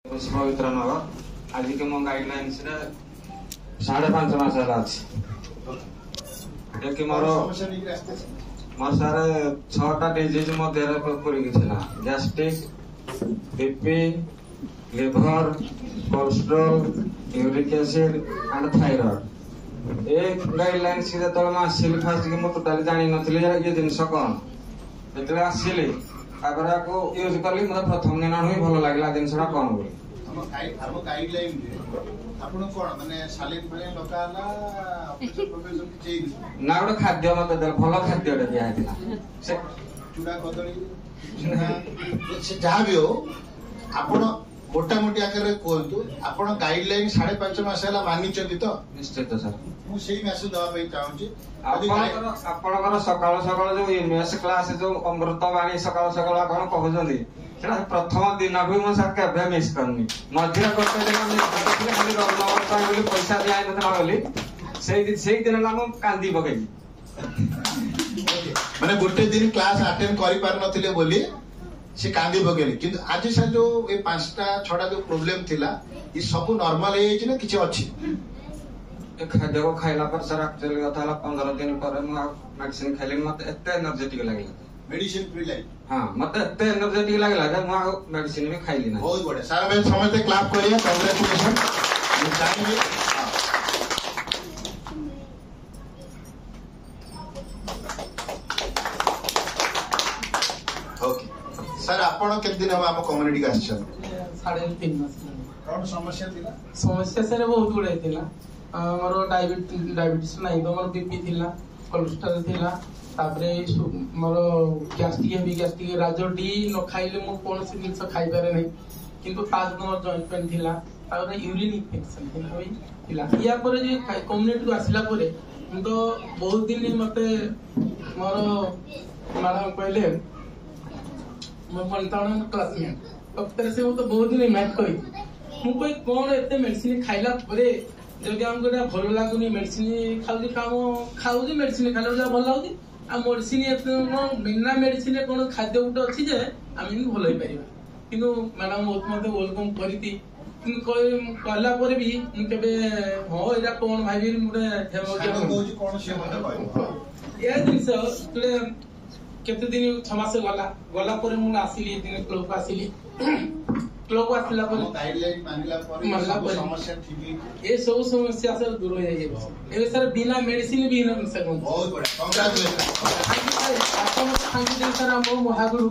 पवित्र नगर आज के मो गाइडलाइन 5.5 मास है मोर सारे 6टा डिजीज मो देह gastric BP liver cholesterol uric acid and thyroid A guideline जो आसली फास्ट कि टोटाली जानी नी ये जिनस कौन जो आसली को यूज कली मतलब प्रथम दिन ही भल लगे जिनसा कौन बोली ना गोटे खाद्य मत भल खाद्य दिखाई चूड़ा कदली जहाँ भी हो आपण मोटा मोटी आकार कहतु आप गाइडलाइन 5.5 मास है मानी तो निश्चित सर मुझे मैसेज दवाई चाहूँगी आपणकर सकाल सकाल जो एमएस क्लास जो अमृतवाणी सकाल सकाल आप कहते प्रथम दिन भी मुझे केवे मिस करनी मझे गोटे दिन पैसा दिया बोली से दिन कांदी पकई मैंने गोटे दिन क्लास अटेंड कर पार नथिले बोली से कांदी पकेली किंतु आज से जो ये 5टा 6टा जो प्रॉब्लम थिला ये सब नॉर्मल है ना किछि अछि खाद्य को खाइला पर सर एक्चुअली कथा 15 दिन पर मेडिसिन खाइले मते एते एनर्जेटिक लागला मेडिसिन फ्री लाइफ हां मते एते एनर्जेटिक लागला जे मु मेडिसिन भी खाइली ना बहुत बढ़िया सारा मैं समझते क्लैप करिए कांग्रेचुलेशन मैं चाहिए सर आपण केते दिन हम हम कम्युनिटी का आछन 3.5 मास कौन समस्या थिला समस्या सर बहुत गुड़े थिला मोर डायबिटीज नहीं तो मोर बीपी थिला कोलेस्ट्रॉल थिला तापरे मोर गैस्ट्रिक राजो डी न खाइले मो कोन से जिंस खाइ पारे नहीं किंतु ताज मोर जॉइंट पेन थिला तारे यूरिन इन्फेक्शन थिला या पर जे कम्युनिटी को आसिला परे तो बहुत दिन मते मोर मैडम कहले मैं 55 क्लासमेट तब तेरे से वो तो बहुत दिन मैथ कही मु कोई कौन एते मेडिसिन खाइला परे जदि हमको भल लागुनी मेडिसिन खाऊ मेडिसिन खाइला भल लागुची आ मेडिसिन एते बिना मेडिसिन कोन खाद्य गुटे अछि जे आमी भल होई परिबा किंतु मैडम बहुत मते वेलकम करिति किंतु कहला परे भी मु केबे हो एरा कोन भाई मुटे कौन से मते कहबो या दिस तुले केते दिन 6 मास गला पर मु आसिली दिन क्लब आसिली क्लब आसिला पर गाइडलाइन मानिला पर समस्या ठीक ए सब समस्या सर दूर हो जाए ए सर बिना मेडिसिन भी न सकन बहुत बढ़िया कांग्रेचुलेशन आपण थैंक यू सर हम महागुरु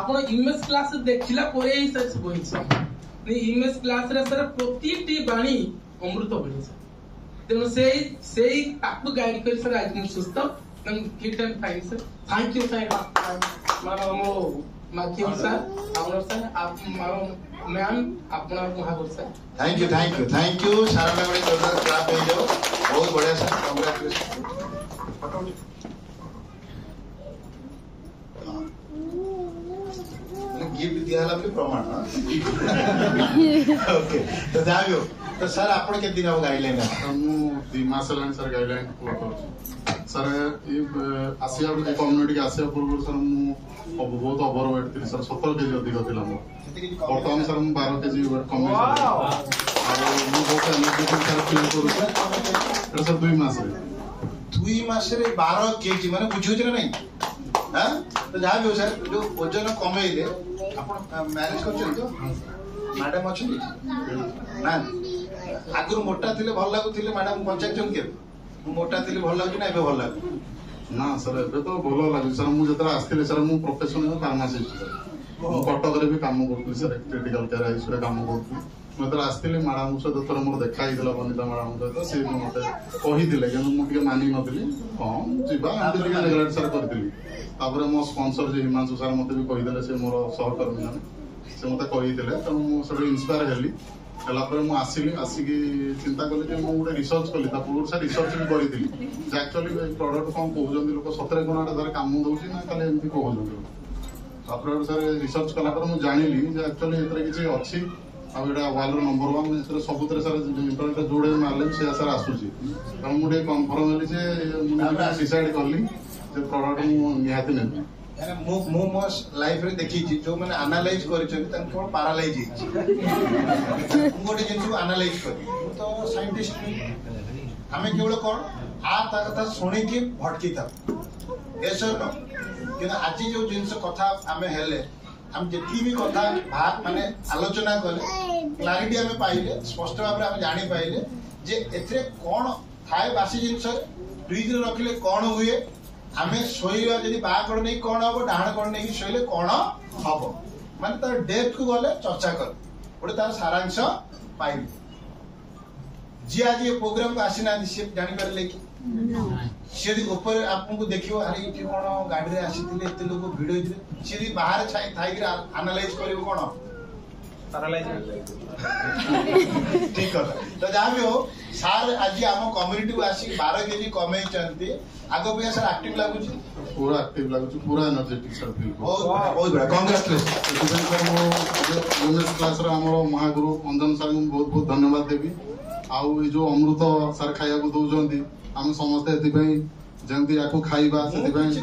आपण इमेज क्लास देखिला परे ही सर होई छ ने इमेज क्लास रे सर प्रतिटी बाणी अमृत बढी सर तेनो से ताकू गाइड कर सर आज मु सुस्त fit and fine sir thank you sir मारो माध्यम सर आउनर सर आप मारो मैम अपना महागुरु सर थैंक यू सारा में बड़ी जोरदार क्लैप हो जाओ बहुत बढ़िया सर कांग्रेचुलेशन गिफ्ट दिया हला प्रमाण ओके तो जाओ तो सर आपण के दिन गाइडलाइन मु 2 mass line sir guideline follow कर सर ये आसिया कम्युनिटी आसिया पूर्व सर मु बहुत ओवरवेट थी सर 17 केजी अधिक थिला मो वर्तमान सर मु 12 केजी वेट कम सर मु बहुत एनर्जेटिक सर फील करू सर 2 मास रे 12 केजी माने बुझियो जे नहीं हां तो जा भी हो सर जो वजन कमेइले आपण मैनेज करछन तो मैडम अछि ना आगुर मोटा थिले भल लागुथिले मैडम पंचायत के मोटा थिले भल लागु ना एबे भल लागु ना सर एबे तो भल लागु सर मु जतरा आस्थिले सर मु प्रोफेशनल फार्मासिस्ट सर मु कटक रे भी काम करथि सर क्रिटिकल केयर आइस रे काम करथि मु जतरा आस्थिले मैडम से दतर मोर देखा हितला बनिता मैडम तो से मते कहि दिले कि मु के मानि नथिली हां जिबा आंदे के रेगुलर सर करथिली तापर मो स्पॉन्सर जे हिमांशु सर मते भी कहि दिले से मोर सहकर्मी से मते कहि दिले तो मु सर इंस्पायर हेली हला पर मु आसिकी चिंता कले जे मु गोटे रिसर्च कली ता पूर्व से रिसर्च भी करिथिली जे एक्चुअली प्रोडक्ट कोन कहउजंदी लोक सतरे कोनाटा धर काम दउची ना खाली एमती कहउजंदी तापर सर रिसर्च कला पर मु जानिली जे एक्चुअली एतरे किछि अछि आ एटा वर्ल्ड नंबर 1 एतरे सबुतरे सर इंटरनेट जोड़े मारले से सर आसुची त मु डे कंफर्म हेली जे मु डिसाइड करली जे प्रोडक्ट मु निहाती नै मो लाइफ रे देखी जो मैंने एनालाइज कर पारालाइज गोटे जिन एनालाइज कर तो साइंटिस्ट आम केवल कौन कथा शुणिकी भटकी था कि आज जो जिन कथा आम हेले हम जी भी कथा माने आलोचना कले क्लारिटी आम पाइले स्पष्ट भाव में जानी पाइले जे एथरे कौन थाए बासी जिनस फ्रिज रखिले कौन हुए आम शोवा जब बाकड़ नहीं कौन हम डाण कड़ नहीं शोले कौन हम माने तार डेप्थ को गले चर्चा कर गोटे तार सारांश पाइले जी आज ये प्रोग्राम को आसी ना सी जानी पारे कि सी ऊपर आपको देखियो अरे ये कौन गाड़ी में आसी एत लोक भिड़ होते सी बाहर थी आनालाइज कर कौन ठीक कथा तो जहाँ भी हो सार आज आम कम्युनिटी को आसिक 12 केजी कमे आग पे सर एक्टिव लगुच पूरा एक्टिव लगुच पूरा एनर्जेटिक सर फील बहुत बड़ा कांग्रेचुलेशन वुमेन्स क्लास रे हमरो महागुरु अंजन सर को बहुत बहुत धन्यवाद देबी आउ ये जो अमृत सर खाया को दउजंती हम समस्त एति जंती याको खाइबा सेति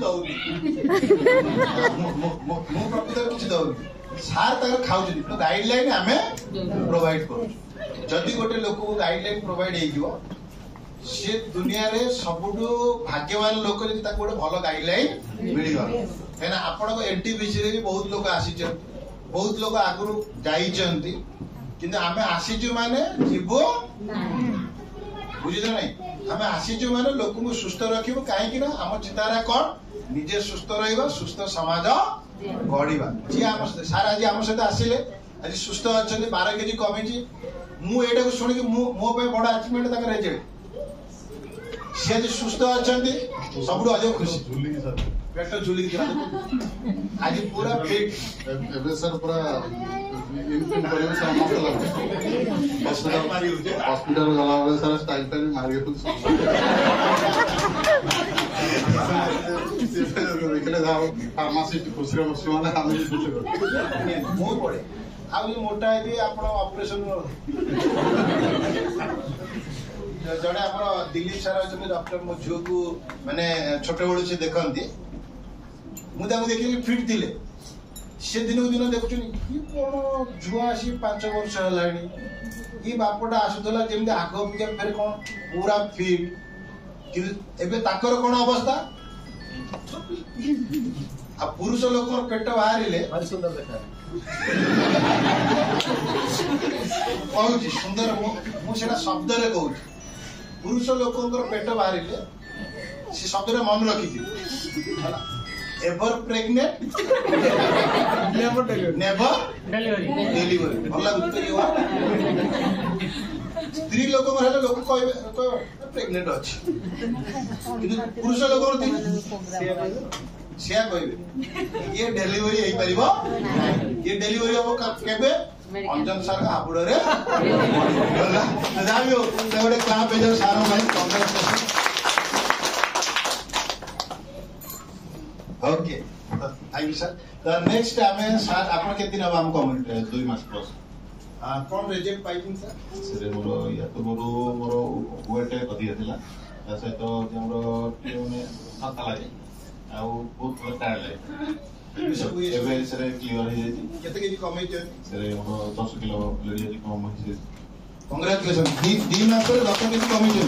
मो प्रकृत किछि दउनी सार तक खाऊँ गाइडलाइन आम प्रोवाइड कर जदि गोटे लोक को गाइडलाइन प्रोवाइड हो सी दुनिया रे सबुठु भाग्यवान लोक जब गोटे भल गाइडलाइन मिलगला कहीं आपण एनटीपीसी रे भी बहुत लोग आसी बहुत लोग आगु जाइंट कि आम आसीचु माने जीवो बुझे ना आम आसीचु माने लोक को सुस्थ रखिबो कहीं आम चिंताधारा कौन निजे सुस्थ रहिबा सुस्थ समाज गढ़ा जी आम सार आज आम सहित आसिले आज सुस्थ अच्छा 12 केजी कमी मुझे को शुणिक मो बड़ अचिवमेंट रेजल्ट सी आज सुस्थ अच्छा सब अधिक खुशी पेट झुली आज पूरा फिट सर पूरा हॉस्पिटल गला सर स्टाइल टाइल मारिए देखले जाओ फार्मासिस्ट खुशी बसी माने हम भी खुशी बहुत बड़े आ मोटा है आप ऑपरेशन जड़े आम दिलीप सार अच्छे डॉक्टर मो झील को माने छोट बड़ू से देखती मुझे देखिए फिट थे सी दिन को दिन देखुन कौन झुआ आसी 5 वर्ष है ये बापटा आसूला जमी आग अपेक्षा फेर कौन पूरा फिट कि कौन अवस्था आ पुरुष लोक पेट बाहर सुंदर देखा कहूँ सुंदर मुझे शब्द कहूँ पुरुष लोक पेट बाहर से शब्द मन रखी एवर प्रेग्नेंट नेवर डिलीवरी भल लगुच स्त्री लोक लोक कह प्रेग्नेंट अच्छी पुरुष लोक सिया कहे ये डेलीवरी हो पार ये डेलीवरी हम केबे अंजन सर का हापुड़ जहाँ भी हो गोटे क्लाप हो सार भाई congratulation okay thank you sir तो नेक्स्ट आमे सर आपन केते दिन हम कम्युनिटी 2 मास प्लस कौन रिजेक्ट पाइपिंग सर सर मोरो या तो मोरो वेट अधिक थिला से तो हमरो माने हाथ लागे आ बहुत टायर लागे सब ये एबे सर क्लियर हो जाई केते केजी कम है सर मोरो 10 किलो लेडी कम है कांग्रेचुलेशन 2 मास रे 10 केजी कम है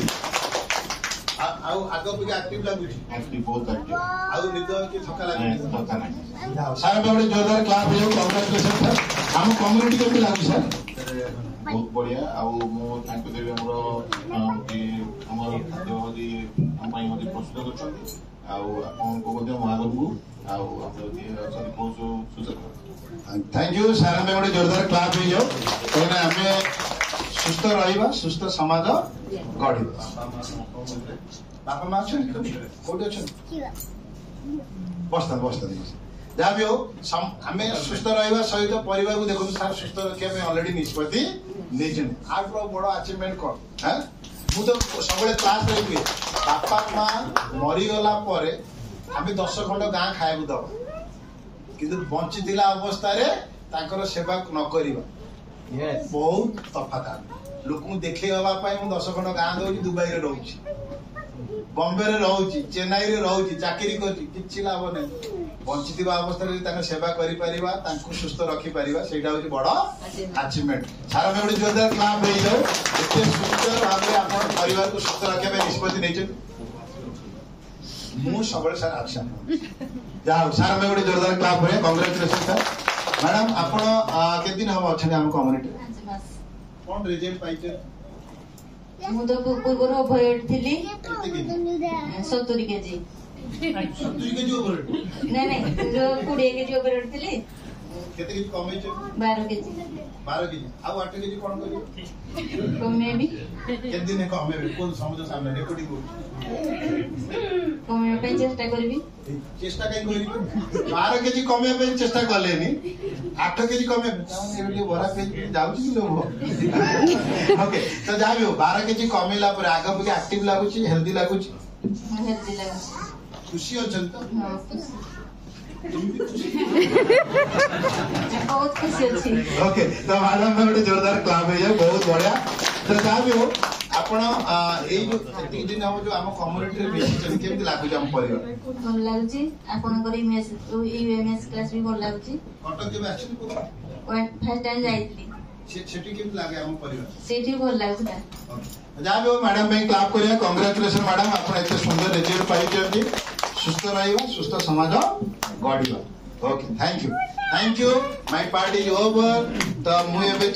आउ आग पे एक्टिव लागुची एक्टिव बहुत एक्टिव आउ निद के थका लागुची थका नहीं सार बड़े जोरदार क्लाप हो कांग्रेचुलेशन सर हम कम्युनिटी के भी लागु सर बहुत बढ़िया आउ मो थैंक यू देबे हमरो कि हमर खाद्य होदी हम पई होदी प्रस्तुत करछन आउ आपन को मध्ये महागुरु आउ आपन जे अछन बहुत सुचक थैंक यू सार में बड़े जोरदार क्लाप हो जाओ कहना हमें सुस्थ रहिबा सुस्थ समाज गढ़िबा बापा माँ कोटी अच्छा बस्ता बस्ता जहाँ भी हो आम सुस्थ रहा सहित परिवार को देखो सार सुस्थ रखा अलरेडी निष्पत्ति नहीं बड़ अचिवमेंट कौन हाँ मुझे सब क्लास रही बापा माँ मरीगला आम 10 खंड गाँ खाया दब कि बंची अवस्था सेवा न करवा बहुत तफात लोक देखा 10 खंड गाँ दौर दुबई रे रोची बॉम्बे रे रहउची चेन्नई रे रहउची चाकरी करची किछि लाभ नै बंचिथिबा अवस्था सेवा कर सुस्थ रखिपर से बड़ अचिवमेंट सारा में गोटे जोरदार क्लाप हो जाओ एत सुंदर भाव में परिवार को सुस्थ रखा निष्पत्ति नहीं मुझे सब सार अच्छा जाओ सारा में गोटे जोरदार क्लाप हो कांग्रेचुलेशन सर मैडम आप के दिन हम अच्छा आम कम्युनिटी कौन रिजल्ट पाइचे मु तो पूर्व ओभरवेट थी 70 केजी 70 केजी ओभरवेट नहीं जो 20 केजी ओभरवेट थी केते केजी कमे 12 केजी 12 केजी आ 8 केजी कोन करियो कमे भी केते दिन कमे भी कोन समुद्र सामने रेकॉर्डिंग को कमे पे चेष्टा करबी चेष्टा कहीं करी 12 केजी कमे पे चेष्टा करलेनी 8 केजी कमे एबे बरा पे जाउची कि लोग ओके तो जाबियो 12 केजी कमेला पर आगा पे एक्टिव लागुची हेल्दी लागुची खुशी अछन तो बहुत खुशी अच्छी ओके तो मैडम में गोटे जोरदार क्लाप हो जाए बहुत बढ़िया तो जाबियो आपण एई जो एति दिन हम जो हम कम्युनिटी रे बेसिचन केमति लागुची हम परिवार भल लागुची आपन करी एमएस क्लास भी भल लागुची कटक के आछन को फर्स्ट टाइम जाइतली सेठी केमति लागे हम परिवार सेठी भल लागुता जाबियो मैडम में क्लाप करिया कांग्रेचुलेशन मैडम आपण एते सुंदर रिजल्ट पाई जंती सुस्थ रहिबा सुस्थ समाज गढ़िबा okay thank you my part is over तो मु एबे